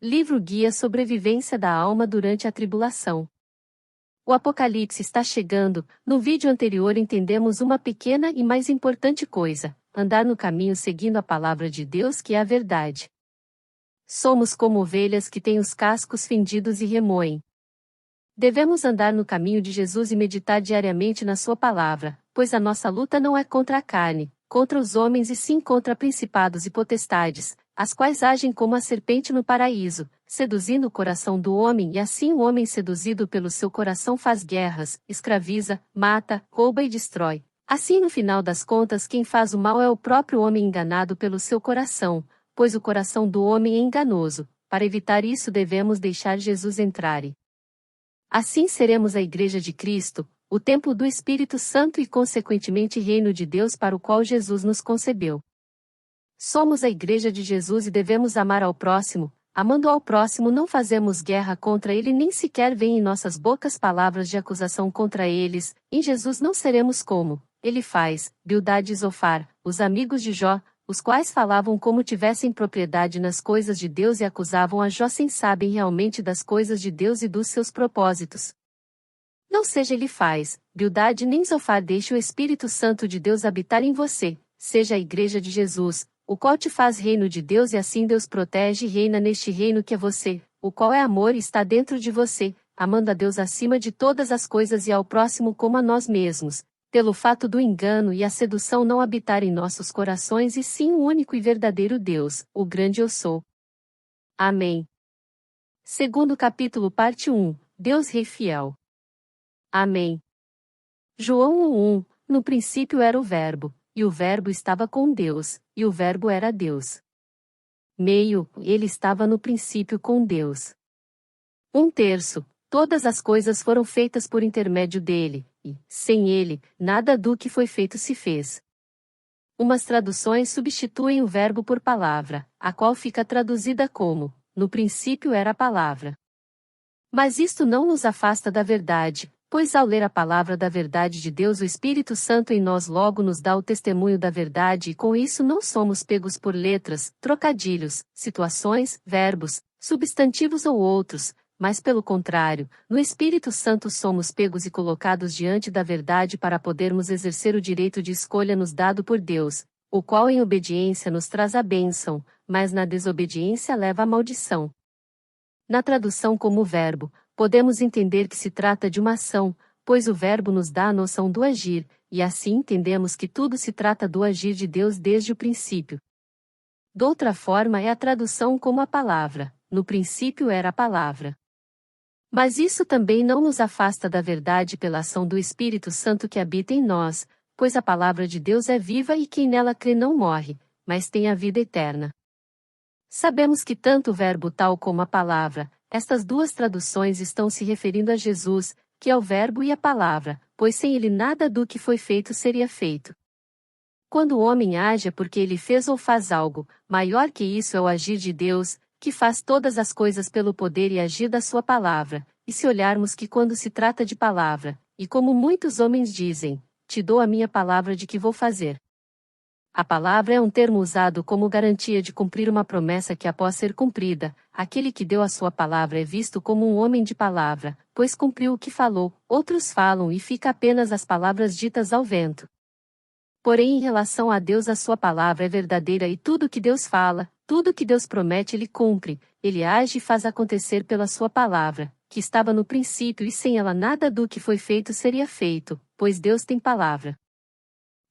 Livro Guia Sobrevivência da Alma durante a Tribulação. O Apocalipse está chegando. No vídeo anterior entendemos uma pequena e mais importante coisa: andar no caminho seguindo a palavra de Deus, que é a verdade. Somos como ovelhas que têm os cascos fendidos e remoem. Devemos andar no caminho de Jesus e meditar diariamente na sua palavra, pois a nossa luta não é contra a carne, contra os homens e sim contra principados e potestades, as quais agem como a serpente no paraíso, seduzindo o coração do homem, e assim o homem seduzido pelo seu coração faz guerras, escraviza, mata, rouba e destrói. Assim, no final das contas, quem faz o mal é o próprio homem enganado pelo seu coração, pois o coração do homem é enganoso. Para evitar isso, devemos deixar Jesus entrar. Assim seremos a Igreja de Cristo, o templo do Espírito Santo e consequentemente reino de Deus para o qual Jesus nos concebeu. Somos a Igreja de Jesus e devemos amar ao próximo. Amando ao próximo, não fazemos guerra contra ele, nem sequer vêm em nossas bocas palavras de acusação contra eles. Em Jesus não seremos como ele faz, Bildade e Zofar, os amigos de Jó, os quais falavam como tivessem propriedade nas coisas de Deus e acusavam a Jó sem sabem realmente das coisas de Deus e dos seus propósitos. Não seja ele faz, Bildade nem Zofar, deixe o Espírito Santo de Deus habitar em você, seja a Igreja de Jesus, o qual te faz reino de Deus, e assim Deus protege e reina neste reino que é você, o qual é amor e está dentro de você, amando a Deus acima de todas as coisas e ao próximo como a nós mesmos, pelo fato do engano e a sedução não habitar em nossos corações e sim o único e verdadeiro Deus, o grande Eu Sou. Amém. Segundo capítulo, parte 1, Deus Rei Fiel. Amém. João 1:1, no princípio era o Verbo, e o Verbo estava com Deus, e o Verbo era Deus. Meio, ele estava no princípio com Deus. 1/3, todas as coisas foram feitas por intermédio dele, e, sem ele, nada do que foi feito se fez. Umas traduções substituem o verbo por palavra, a qual fica traduzida como: no princípio era a palavra. Mas isto não nos afasta da verdade, pois ao ler a palavra da verdade de Deus, o Espírito Santo em nós logo nos dá o testemunho da verdade, e com isso não somos pegos por letras, trocadilhos, situações, verbos, substantivos ou outros, mas pelo contrário, no Espírito Santo somos pegos e colocados diante da verdade para podermos exercer o direito de escolha nos dado por Deus, o qual em obediência nos traz a bênção, mas na desobediência leva a maldição. Na tradução como verbo, podemos entender que se trata de uma ação, pois o verbo nos dá a noção do agir, e assim entendemos que tudo se trata do agir de Deus desde o princípio. Doutra forma é a tradução como a palavra: no princípio era a palavra. Mas isso também não nos afasta da verdade pela ação do Espírito Santo que habita em nós, pois a palavra de Deus é viva e quem nela crê não morre, mas tem a vida eterna. Sabemos que tanto o verbo tal como a palavra, estas duas traduções estão se referindo a Jesus, que é o verbo e a palavra, pois sem ele nada do que foi feito seria feito. Quando o homem age é porque ele fez ou faz algo, maior que isso é o agir de Deus, que faz todas as coisas pelo poder e agir da sua palavra. E se olharmos que quando se trata de palavra, e como muitos homens dizem, te dou a minha palavra de que vou fazer. A palavra é um termo usado como garantia de cumprir uma promessa que após ser cumprida, aquele que deu a sua palavra é visto como um homem de palavra, pois cumpriu o que falou. Outros falam e fica apenas as palavras ditas ao vento. Porém, em relação a Deus, a sua palavra é verdadeira e tudo que Deus fala, tudo que Deus promete ele cumpre, ele age e faz acontecer pela sua palavra, que estava no princípio e sem ela nada do que foi feito seria feito, pois Deus tem palavra.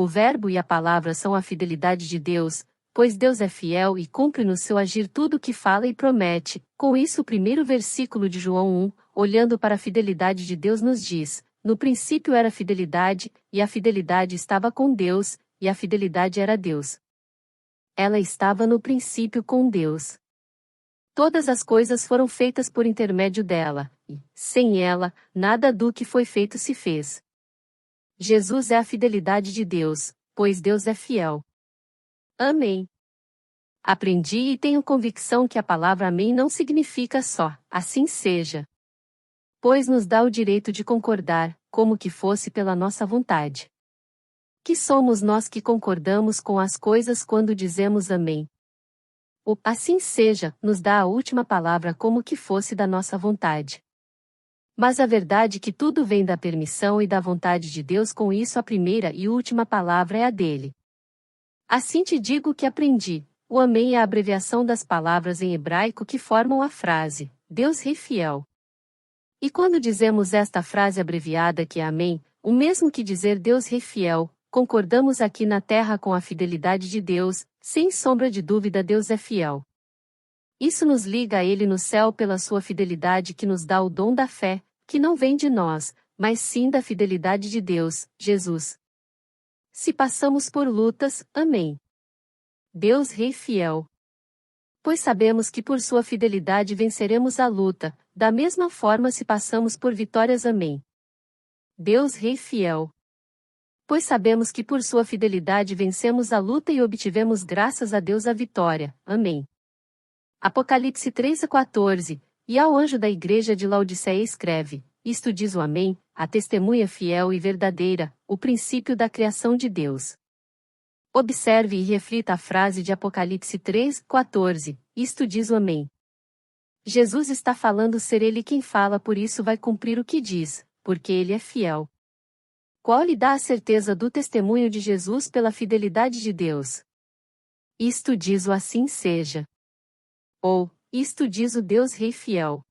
O verbo e a palavra são a fidelidade de Deus, pois Deus é fiel e cumpre no seu agir tudo o que fala e promete. Com isso, o primeiro versículo de João 1, olhando para a fidelidade de Deus, nos diz: no princípio era a fidelidade, e a fidelidade estava com Deus, e a fidelidade era Deus. Ela estava no princípio com Deus. Todas as coisas foram feitas por intermédio dela, e, sem ela, nada do que foi feito se fez. Jesus é a fidelidade de Deus, pois Deus é fiel. Amém. Aprendi e tenho convicção que a palavra amém não significa só, assim seja. Pois nos dá o direito de concordar, como que fosse pela nossa vontade. Que somos nós que concordamos com as coisas quando dizemos amém? O assim seja nos dá a última palavra como que fosse da nossa vontade. Mas a verdade é que tudo vem da permissão e da vontade de Deus, com isso a primeira e última palavra é a dele. Assim te digo que aprendi. O amém é a abreviação das palavras em hebraico que formam a frase, Deus Rei Fiel. E quando dizemos esta frase abreviada que é amém, o mesmo que dizer Deus Rei Fiel, concordamos aqui na terra com a fidelidade de Deus, sem sombra de dúvida Deus é fiel. Isso nos liga a Ele no céu pela sua fidelidade que nos dá o dom da fé, que não vem de nós, mas sim da fidelidade de Deus, Jesus. Se passamos por lutas, amém. Deus Rei Fiel. Pois sabemos que por sua fidelidade venceremos a luta, da mesma forma se passamos por vitórias, amém. Deus Rei Fiel. Pois sabemos que por sua fidelidade vencemos a luta e obtivemos graças a Deus a vitória, amém. Apocalipse 3:14, e ao anjo da igreja de Laodiceia escreve, isto diz o amém, a testemunha fiel e verdadeira, o princípio da criação de Deus. Observe e reflita a frase de Apocalipse 3:14, isto diz o amém. Jesus está falando ser ele quem fala, por isso vai cumprir o que diz, porque ele é fiel. Qual lhe dá a certeza do testemunho de Jesus pela fidelidade de Deus? Isto diz o assim seja. Ou, isto diz o Deus Rei Fiel.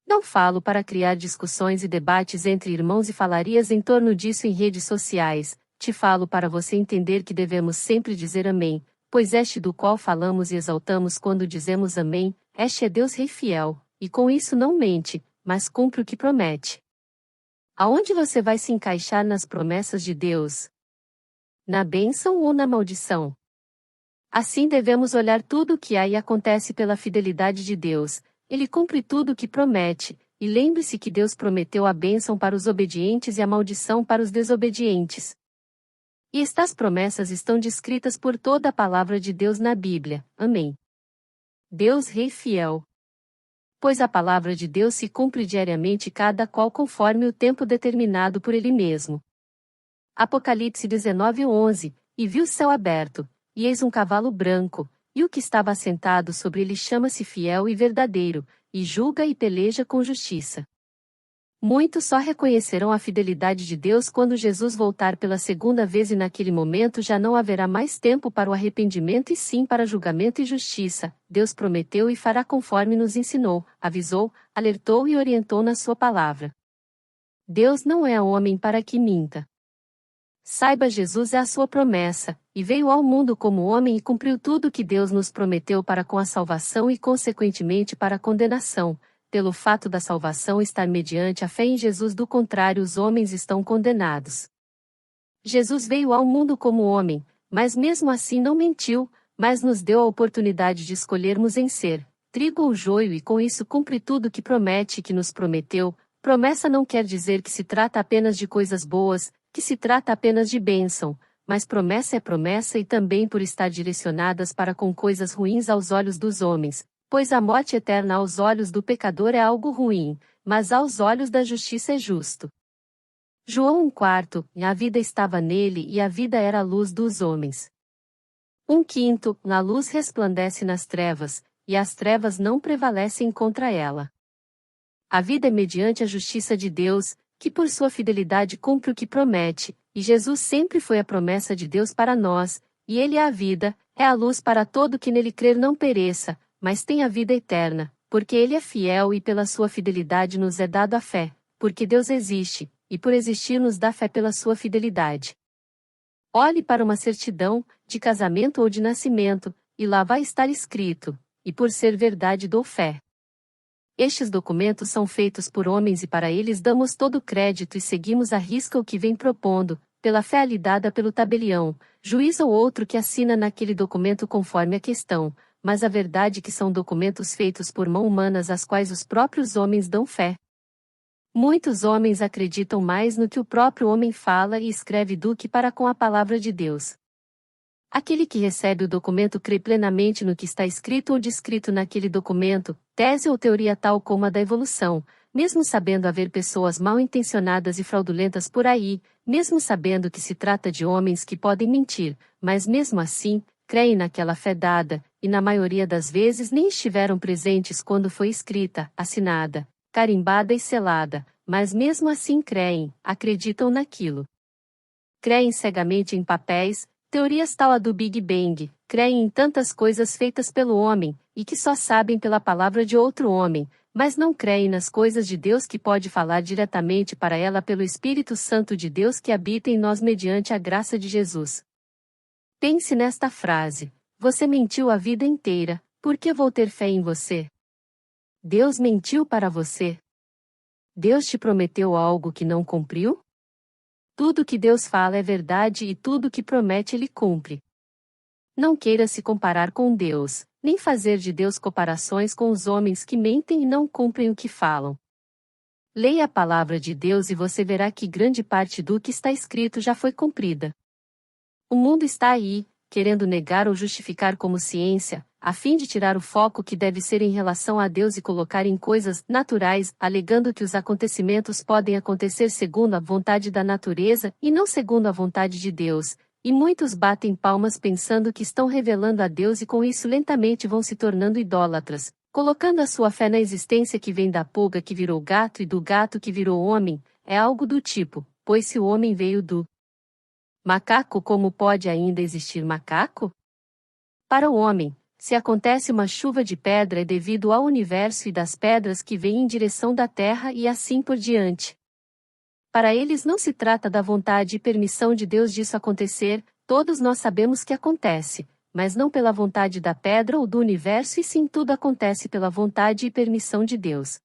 Não falo para criar discussões e debates entre irmãos e falarias em torno disso em redes sociais, te falo para você entender que devemos sempre dizer amém, pois este do qual falamos e exaltamos quando dizemos amém, este é Deus Rei Fiel, e com isso não mente, mas cumpre o que promete. Aonde você vai se encaixar nas promessas de Deus? Na bênção ou na maldição? Assim devemos olhar tudo o que há e acontece pela fidelidade de Deus. Ele cumpre tudo o que promete, e lembre-se que Deus prometeu a bênção para os obedientes e a maldição para os desobedientes. E estas promessas estão descritas por toda a palavra de Deus na Bíblia. Amém. Deus Rei Fiel. Pois a palavra de Deus se cumpre diariamente, cada qual conforme o tempo determinado por Ele mesmo. Apocalipse 19:11, e viu o céu aberto, e eis um cavalo branco, e o que estava assentado sobre ele chama-se Fiel e Verdadeiro, e julga e peleja com justiça. Muitos só reconhecerão a fidelidade de Deus quando Jesus voltar pela segunda vez, e naquele momento já não haverá mais tempo para o arrependimento e sim para julgamento e justiça. Deus prometeu e fará conforme nos ensinou, avisou, alertou e orientou na sua palavra. Deus não é homem para que minta. Saiba, Jesus é a sua promessa, e veio ao mundo como homem e cumpriu tudo o que Deus nos prometeu para com a salvação e consequentemente para a condenação, pelo fato da salvação estar mediante a fé em Jesus, do contrário os homens estão condenados. Jesus veio ao mundo como homem, mas mesmo assim não mentiu, mas nos deu a oportunidade de escolhermos em ser trigo ou joio, e com isso cumpre tudo o que promete e que nos prometeu. Promessa não quer dizer que se trata apenas de coisas boas, que se trata apenas de bênção, mas promessa é promessa e também por estar direcionadas para com coisas ruins aos olhos dos homens, pois a morte eterna aos olhos do pecador é algo ruim, mas aos olhos da justiça é justo. João 1:4, e a vida estava nele e a vida era a luz dos homens. 1:5, a luz resplandece nas trevas, e as trevas não prevalecem contra ela. A vida é mediante a justiça de Deus, que por sua fidelidade cumpre o que promete, e Jesus sempre foi a promessa de Deus para nós, e Ele é a vida, é a luz para todo que nele crer não pereça, mas tenha a vida eterna, porque Ele é fiel e pela sua fidelidade nos é dado a fé, porque Deus existe, e por existir nos dá fé pela sua fidelidade. Olhe para uma certidão, de casamento ou de nascimento, e lá vai estar escrito, e por ser verdade dou fé. Estes documentos são feitos por homens e para eles damos todo o crédito e seguimos à risca o que vem propondo, pela fé lhe dada pelo tabelião, juiz ou outro que assina naquele documento conforme a questão, mas a verdade é que são documentos feitos por mãos humanas às quais os próprios homens dão fé. Muitos homens acreditam mais no que o próprio homem fala e escreve do que para com a palavra de Deus. Aquele que recebe o documento crê plenamente no que está escrito ou descrito naquele documento, tese ou teoria tal como a da evolução, mesmo sabendo haver pessoas mal intencionadas e fraudulentas por aí, mesmo sabendo que se trata de homens que podem mentir, mas mesmo assim, creem naquela fé dada, e na maioria das vezes nem estiveram presentes quando foi escrita, assinada, carimbada e selada, mas mesmo assim creem, acreditam naquilo. Creem cegamente em papéis, teorias tal a do Big Bang, creem em tantas coisas feitas pelo homem, e que só sabem pela palavra de outro homem, mas não creem nas coisas de Deus que pode falar diretamente para ela pelo Espírito Santo de Deus que habita em nós mediante a graça de Jesus. Pense nesta frase: você mentiu a vida inteira, por que vou ter fé em você? Deus mentiu para você? Deus te prometeu algo que não cumpriu? Tudo que Deus fala é verdade e tudo que promete Ele cumpre. Não queira se comparar com Deus, nem fazer de Deus comparações com os homens que mentem e não cumprem o que falam. Leia a palavra de Deus e você verá que grande parte do que está escrito já foi cumprida. O mundo está aí, querendo negar ou justificar como ciência, a fim de tirar o foco que deve ser em relação a Deus e colocar em coisas naturais, alegando que os acontecimentos podem acontecer segundo a vontade da natureza e não segundo a vontade de Deus, e muitos batem palmas pensando que estão revelando a Deus e com isso lentamente vão se tornando idólatras, colocando a sua fé na existência que vem da pulga que virou gato e do gato que virou homem, é algo do tipo, pois se o homem veio do macaco, como pode ainda existir macaco? Para o homem, se acontece uma chuva de pedra é devido ao universo e das pedras que vêm em direção da terra e assim por diante. Para eles não se trata da vontade e permissão de Deus disso acontecer, todos nós sabemos que acontece, mas não pela vontade da pedra ou do universo e sim tudo acontece pela vontade e permissão de Deus.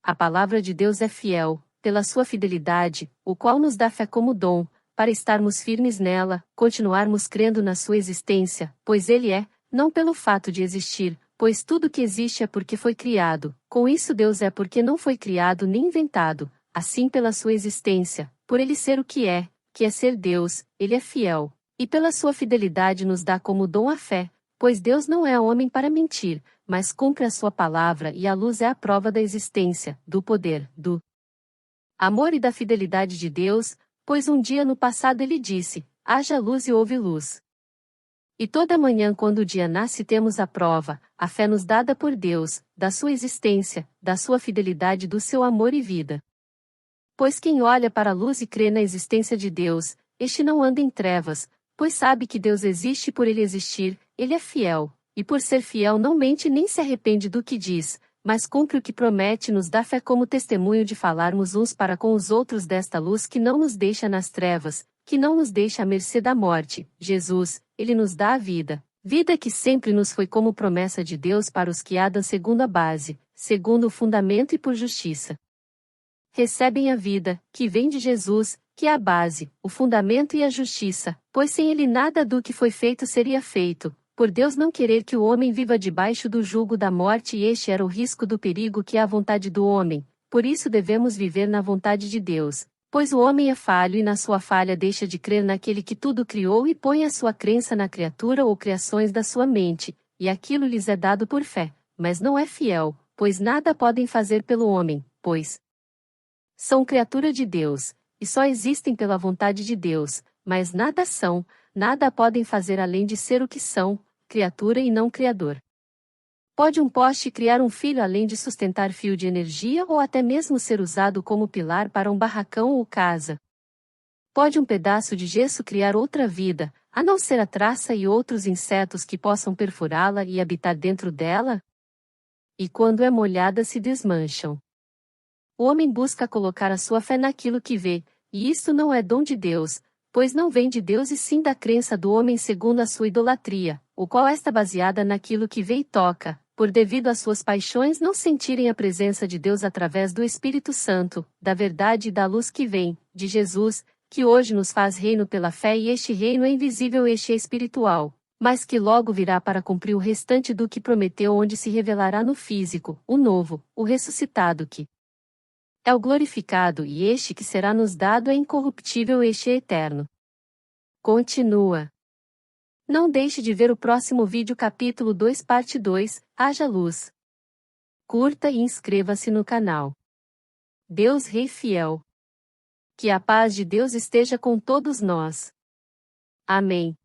A palavra de Deus é fiel, pela sua fidelidade, o qual nos dá fé como dom, para estarmos firmes nela, continuarmos crendo na sua existência, pois Ele é, não pelo fato de existir, pois tudo que existe é porque foi criado, com isso Deus é porque não foi criado nem inventado, assim pela sua existência, por Ele ser o que é ser Deus, Ele é fiel, e pela sua fidelidade nos dá como dom a fé, pois Deus não é homem para mentir, mas cumpre a sua palavra e a luz é a prova da existência, do poder, do amor e da fidelidade de Deus, pois um dia no passado Ele disse, haja luz e houve luz. E toda manhã quando o dia nasce temos a prova, a fé nos dada por Deus, da sua existência, da sua fidelidade, do seu amor e vida. Pois quem olha para a luz e crê na existência de Deus, este não anda em trevas, pois sabe que Deus existe e por Ele existir, Ele é fiel, e por ser fiel não mente nem se arrepende do que diz, mas cumpre o que promete e nos dá fé como testemunho de falarmos uns para com os outros desta luz que não nos deixa nas trevas, que não nos deixa à mercê da morte. Jesus, Ele nos dá a vida, vida que sempre nos foi como promessa de Deus para os que andam segundo a base, segundo o fundamento e por justiça. Recebem a vida, que vem de Jesus, que é a base, o fundamento e a justiça, pois sem Ele nada do que foi feito seria feito, por Deus não querer que o homem viva debaixo do jugo da morte e este era o risco do perigo que é a vontade do homem, por isso devemos viver na vontade de Deus, pois o homem é falho e na sua falha deixa de crer naquele que tudo criou e põe a sua crença na criatura ou criações da sua mente, e aquilo lhes é dado por fé, mas não é fiel, pois nada podem fazer pelo homem, pois são criatura de Deus, e só existem pela vontade de Deus, mas nada são, nada podem fazer além de ser o que são, criatura e não criador. Pode um poste criar um filho além de sustentar fio de energia ou até mesmo ser usado como pilar para um barracão ou casa? Pode um pedaço de gesso criar outra vida, a não ser a traça e outros insetos que possam perfurá-la e habitar dentro dela? E quando é molhada se desmancham. O homem busca colocar a sua fé naquilo que vê, e isto não é dom de Deus, pois não vem de Deus e sim da crença do homem segundo a sua idolatria, o qual está baseada naquilo que vê e toca, por devido às suas paixões não sentirem a presença de Deus através do Espírito Santo, da verdade e da luz que vem, de Jesus, que hoje nos faz reino pela fé e este reino é invisível, este é espiritual, mas que logo virá para cumprir o restante do que prometeu, onde se revelará no físico, o novo, o ressuscitado que é o glorificado e este que será nos dado é incorruptível, este é eterno. Continua. Não deixe de ver o próximo vídeo capítulo 2 parte 2, Haja Luz. Curta e inscreva-se no canal. Deus Rei Fiel. Que a paz de Deus esteja com todos nós. Amém.